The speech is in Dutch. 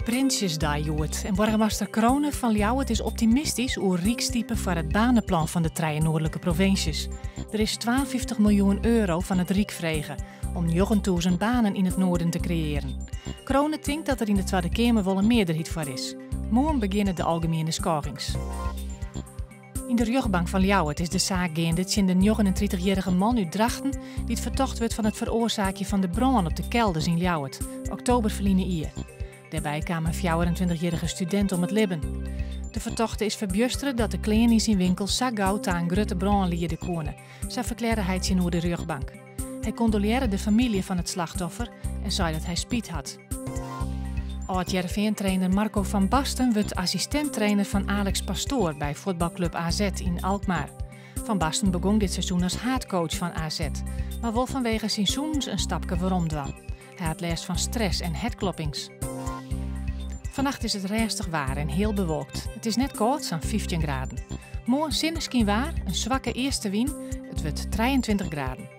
Prinsjesdag joert en burgemeester Kronen van Ljouwert is optimistisch over Rijkstype voor het banenplan van de drie noordelijke provincies. Er is 52 miljoen euro van het Rijk vregen om 9.000 banen in het noorden te creëren. Kronen denkt dat er in de Tweede Kamer wel een meerderheid voor is. Morgen beginnen de algemene schorings. In de rechtbank van Ljouwert is de zaak gaande tegen de 39-jarige man uit Drachten die het vertocht wordt van het veroorzaakje van de brand op de kelders in Ljouwert, oktober verleden jaar. Daarbij kwam een 24-jarige student om het leven. De vertochte is verbjusteren dat de kleding in zijn winkel zo gauw aan een grote brand liede konen. Zo verklaarde hij het in de rechtbank. Hij condoleerde de familie van het slachtoffer en zei dat hij spijt had. Oud-Heerenveen-trainer Marco van Basten wordt assistenttrainer van Alex Pastoor bij voetbalclub AZ in Alkmaar. Van Basten begon dit seizoen als haatcoach van AZ, maar wel vanwege zijn zoons een stapje veromdwam. Hij had last van stress en hartkloppings. Vannacht is het rustig waar en heel bewolkt. Het is net koud, zo'n 15 graden. Morgen zinnig waar, een zwakke eerste wind, het wordt 23 graden.